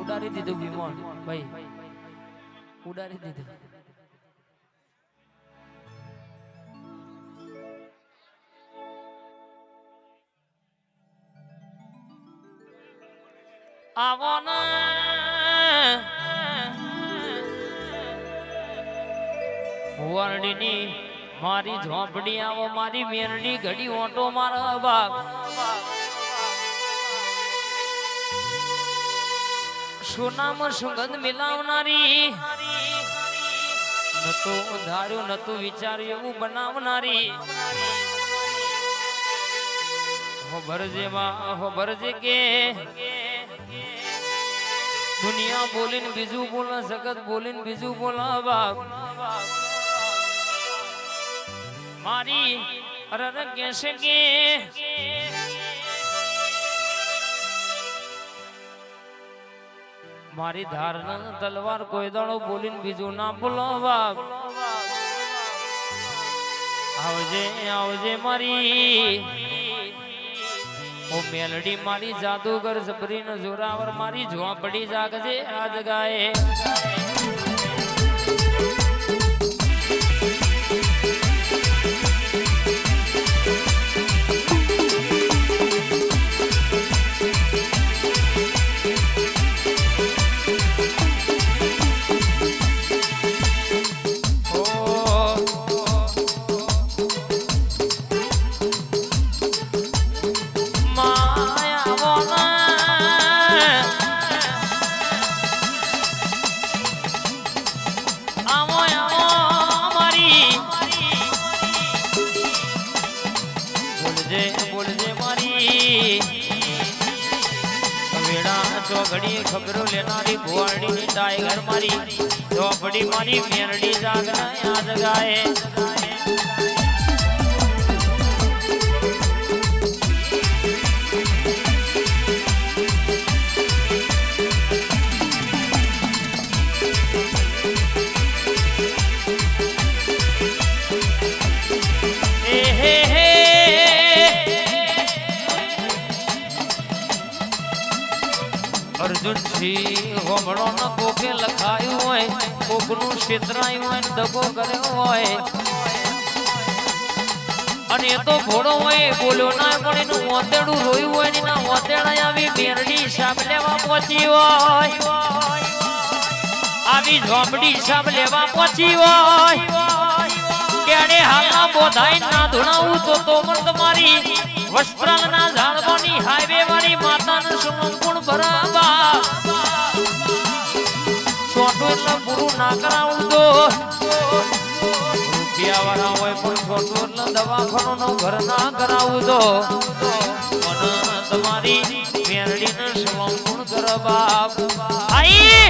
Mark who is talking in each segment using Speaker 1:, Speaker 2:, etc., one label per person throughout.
Speaker 1: ઉડાડી દીધું વિમાન ભાઈ, ઉડાડી દીધું. આવો ને વરડીની મારી ઝોપડી, આવો મારી મેરડી ઘડી ઓટો મારા બાપ. સોનામાં સુગંધ મિલાવનારી, નતું ધાર્યું નતું વિચાર્યું એવું બનાવનારી. ભરજે કે દુનિયા બોલીને બીજું બોલે, જગત બોલીને બીજું બોલે બાપ. મારી અરર કહેશે કે મારી ધારના તલવાર કોઈ દાડો બોલીને બીજું ના બોલો બાપ. આવજે આવજે મારી ઓ મેલડી, મારી જાદુગર જબરીન જોરાવર, મારી ઝોપડી જાગજે આજ ગાય. ચોઘડી ખબરો લેનારી ભુવાડીની ટાઈગર મારી ઝોપડી, મારી મેરડી જાગના યાદ ગાય. અર્જુન સિંહ હોમળો ન કોકે લખાયું હોય, કોકનું ક્ષેત્રાયું હોય, દગો કર્યો હોય, અને એ તો ઘોડો હોય બોલ્યો ના, પણ એનું ઓતેડું રોયું હોય ને ના ઓતેડા આવી મેરડી હિસાબ લેવા પહોંચી હોય, આવી ઝોપડી હિસાબ લેવા પહોંચી હોય. ક્યારે હાલના બોધાઈ ના ધુણાવું તો પણ તમારી વસ્ત્રાલના ઝાડવાની હાઈવે વાળી માતાનું સમંપુણ ભરાવા. છોટું એટલે પૂરું ના કરાવું તો રૂપિયા વાળા હોય, પણ છોટું એટલે દવાખાનું ઘર ના કરાવું તો મને તમારી મેરડીને સમંપુણ કરવા. આઈ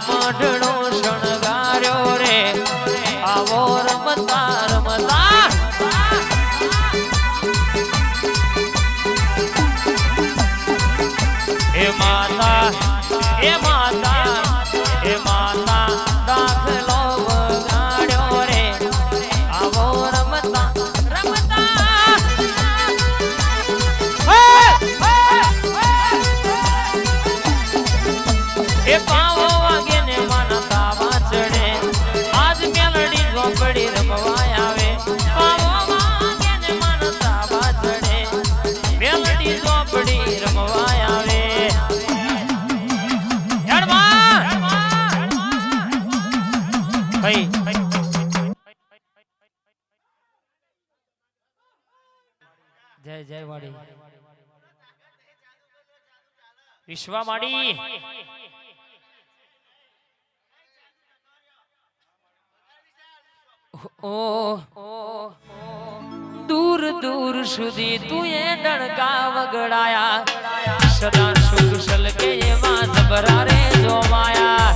Speaker 1: મઢડો શણગાર્યો રે, આવો રમતા રમતા. એ માતા એ માતા એ માતા દાખલો વગાડ્યો રે, આવો રમતા રમતા. એ પાવો વાગે ને માનતા વાચડે, આજ મેલડી ઝોપડી રમવા આવે. પાવો વાગે ને માનતા વાચડે, મેલડી ઝોપડી રમવા આવે. જય જય વાડી વિશ્વા માડી. દૂર દૂર સુધી તું એ ડણકા વગડાયા, સદા સુખ સલકે એમાં જબરા રે જોમાયા.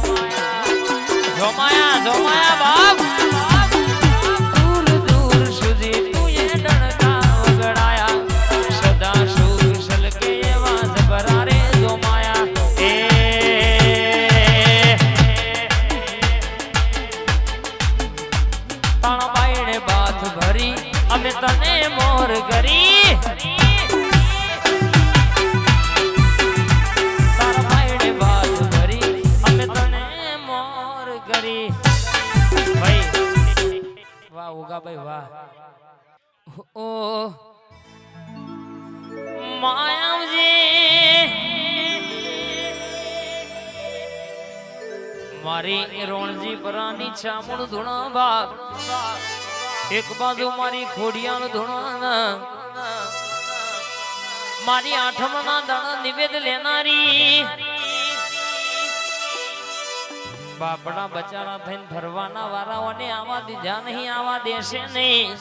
Speaker 1: જોમાયા જોમાયા બાપ. અમે તને મોર કરી તારા ભાઈને વાત કરી અમે તને મોર કરી ભાઈ વાહ ઉગા ભાઈ વાહ ઓ માયાવજી મારી રોણજી પરાની ચામુણ ધૂણા બાપ એક બાજુ મારી ખોડિયાળ ધૂણા મારી આઠમના દાણા નિવેદ લેનારી બાપડા બચારા થઈને ફરવાના વારાઓને આવા દીધા નહીં આવા દેશે નહીં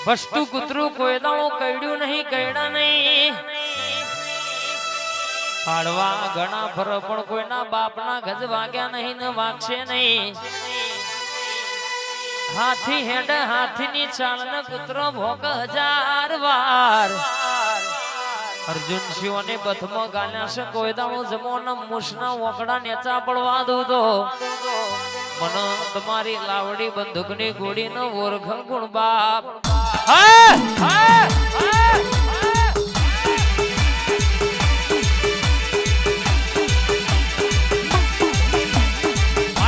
Speaker 1: વસ્તુ કૂતરું કોઈ દાણો કઈડ્યું નહીં કઈડા નહીં પાડવા ઘણા ફર પણ કોઈના બાપના ગજ વાગ્યા નહીં ને વાગશે નહીં હાથી હેડ હાથીની ચાલ ને કૂતરો ભોગ 1000 વાર અર્જુન શિવને બથમાં ગાલ્યા છે કોઈ દાણો જમોના મુસના ઓકડા નેચા પડવા દૂધો મન તમારી લાવડી બંદૂકની ગોળીનો ઓરખ ગુણ બાપ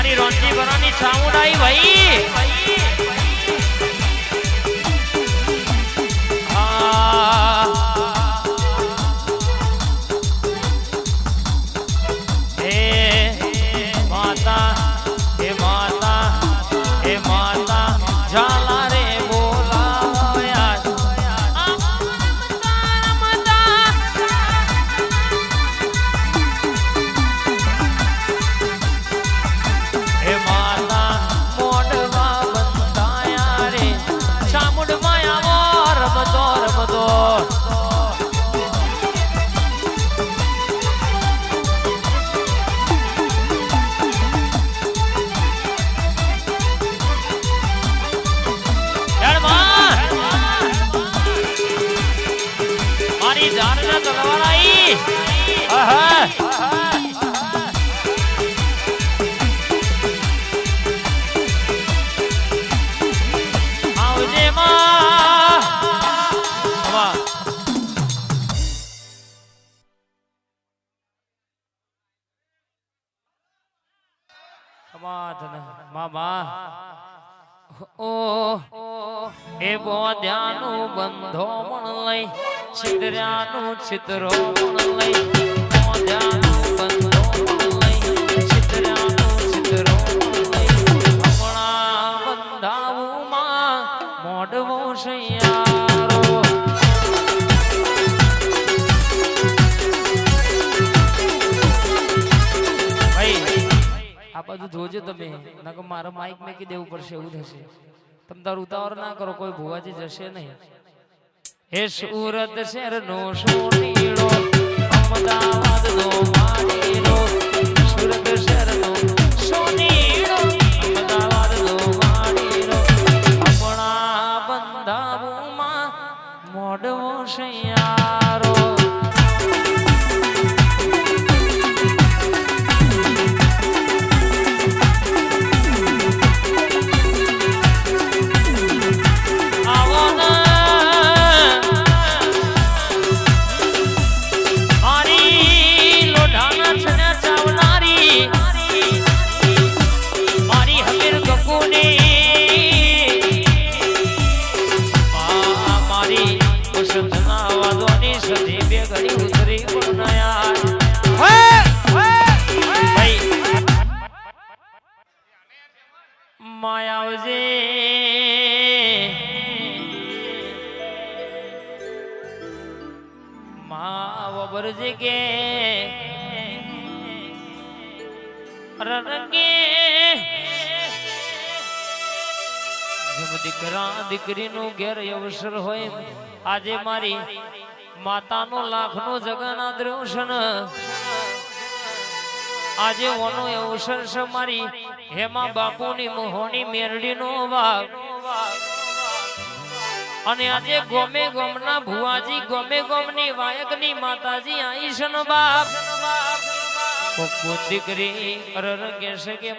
Speaker 1: મારી રોનજી બરાની ચામુંડાઈ ભાઈ એ બોધ્યાનું બંધો પણ લઈ છિદ્ર્યાનું છિદ્રો પણ લઈ બોધ્યાનું બંધો પણ લઈ છિદ્ર્યાનું છિદ્રો પણ લઈ હમણાં બંધાવું માં મોઢવો શૈયારો ભાઈ આ બધું જોજો તમે નકર મારા માઈક મેકી દેવું પડશે એવું થશે તમ તાર ઉતાવળ ના કરો કોઈ ભુવાજી જશે નહીં હે સુરત શહેર નો સોનીડો અમદાવાદ નો માડીડો સુરત શહેર નો સોનીડો અમદાવાદ નો માડીડો હમણાં બંધાવું માં મોઢવો શૈયારો દીકરા દીકરીનું ઘેર અવસર હોય આજે મારી માતાનો લાખનો જગન્નાથ દ્રૌશન આજે ઓનો અવસર છે મારી હેમા બાપુની મોહની મેરડીનો વાગ અને આજે ગોમે ગોમના ભુવાજી ગોમે ગોમની વાયકની માતાજી આઈશન બાપ દીકરી અરર કહેશે કે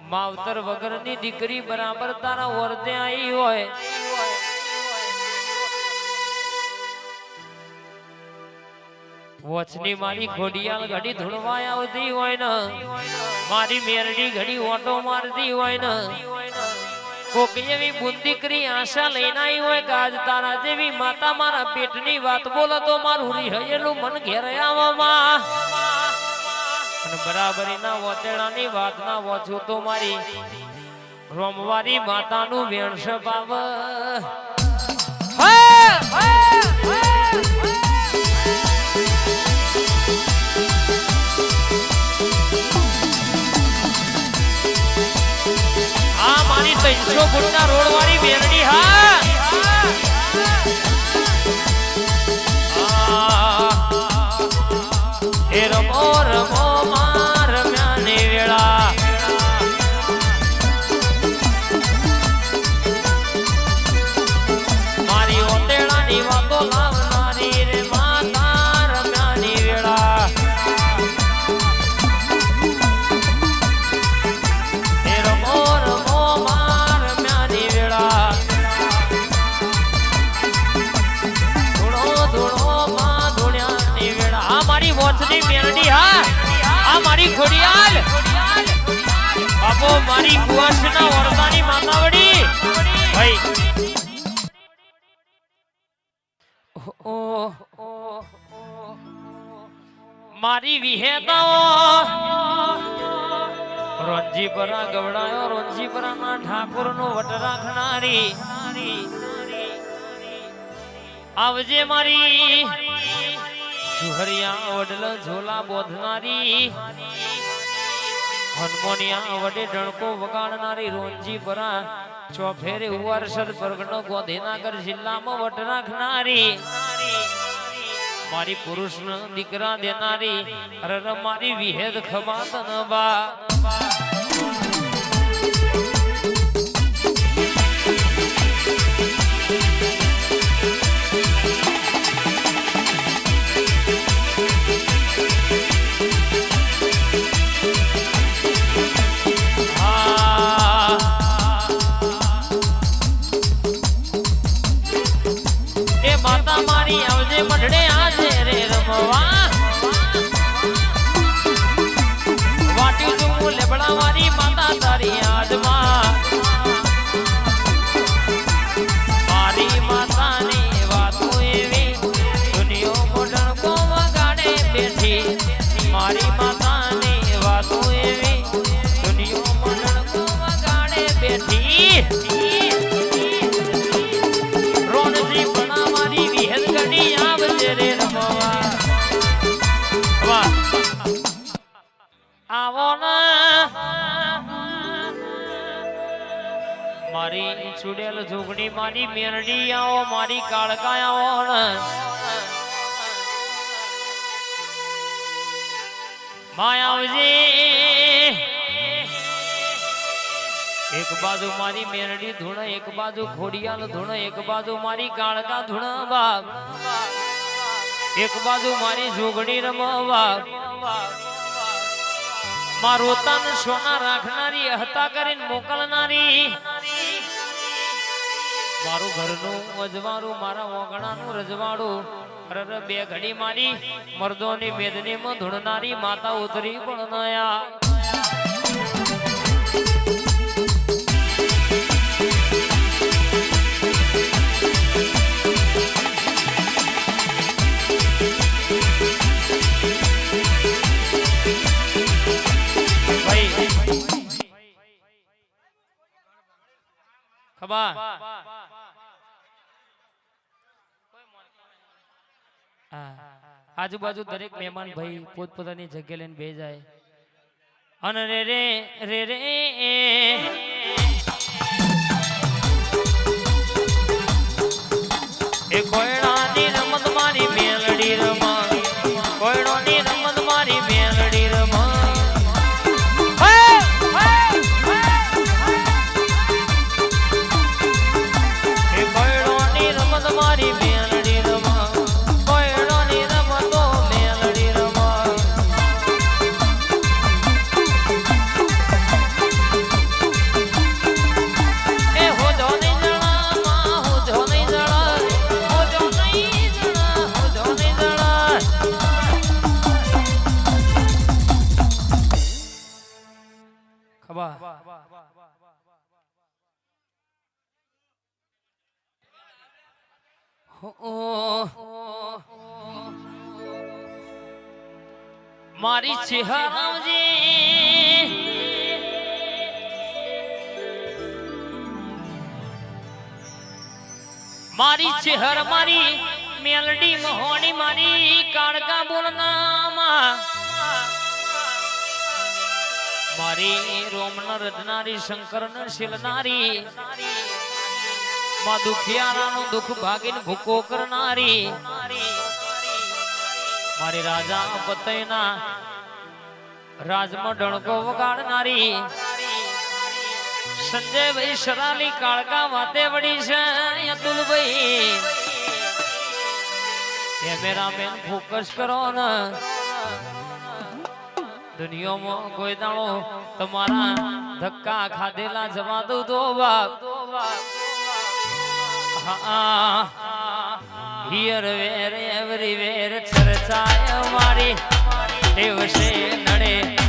Speaker 1: માવતર વગરની દીકરી બરાબર તારા વર્તે આવી હોય વચની મારી ખોડિયાલ ઘડી ધૂળવા આવતી હોય ને મારી મેરડી ઘડી ઓટો મારતી હોય ને કોક એવી બુદ્ધિકરી આશા લઈને આવી હોય કે આજ તારા જેવી માતા મારા પેટની વાત બોલો તો મારું રિહયેલું મન ઘેર આવવામાં અને બરાબરીના વતેડાની વાત ના વોચું તો મારી રોમવારી માતાનું વેણસ પાવ આ મારી 300 ફૂટના રોડ વાળી બેરડી હા એ રમો રમો માર મ્યાની વેળા મારી ઓતેડાની વાતો લાવનારી રે માતા રમ્યાની વેળા એ રમો રમો માર મ્યાની વેળા ધૂળો ધૂળો માં ધૂળ્યાની વેળા આ મારી વોચની મેરડી હા આ મારી ખોડિયાલ બાપો મારી કુવાસના વરદાની માતાવડી ભાઈ મારી વિહેતાઓ રોંજીપરા ગવડાયો રોંજીપરાના ઠાકોરનો વટ રાખનારી આવજે મારી સુહરિયા વડલ ઝોલા બોધનારી હનુમાનિયા વડે ડણકો વગાડનારી રોંજીપરા ચોફેરે ઉવારસદ પરગણો ગોંધીનગર જિલ્લામાં વટ રાખનારી મારી પુરુષ દીકરા દેનારી અરર મારી વિહેદ ખબાતન બા માતા મારી આવજે મઢડે આજે રે રમવા વાટી તું લેબડા મારી માતા તારી આજમાં મારી માતાની વાતો એવી દુનિયો મોઢણ કો વગાડે બેઠી મારી માતાની વાતો એવી દુનિયો મોઢણ કો વગાડે બેઠી મારી ચુડેલ ઝુગડી મારી મેરડી આવો મારી કાળકા આવો માયાવજી એક બાજુ મારી મેરડી ધૂણ એક બાજુ ખોડિયાલ ધૂણ એક બાજુ મારી કાળકા ધૂણ બાપ એક બાજુ મારી ઝુગડી રમો બાપ મારો તન સોના રાખનારી હતા કરીને મોકલનારી મારું ઘરનું અજવાળું મારા ઓગણાનું રજવાડું અરર બે ઘડી મારી મર્દોની મેદની માં ધૂણનારી માતા ઉતરી પણ નયા આજુબાજુ દરેક મહેમાન ભાઈ પોતપોતાની જગ્યા લઈને બે જાય અને રે રે રે રે એ કોયડાની રમત મારી મેલડી રમા કોયડોની રમત મારી મેલડી રમા મારી મેલડી રમા કોયડોની રમતો મેલડી રમા વાહ મારી ચહેરાજી મારી ચહેર મારી મેલડી મહોણી મારી કાળકા બોલનામાં મારી રોમન રચનારી શંકરન શીલનારી માં દુખિયારાનું દુઃખ ભાગીને ભૂકો કરનારી મારી રાજા પતયના રાજમાં ડણકો વગાડનારી સંજયભાઈ શરાલી કાળકા વાતે વડી છે અતુલભાઈ કેમેરામેન ફોકસ કરો ને દુનિયામાં કોઈ દાડો તમારા ધક્કા ખાધેલા જવા દઉં તો બાપ હિયર વેર એવરી વેર ચર્ચાય મારી દિવસે નડે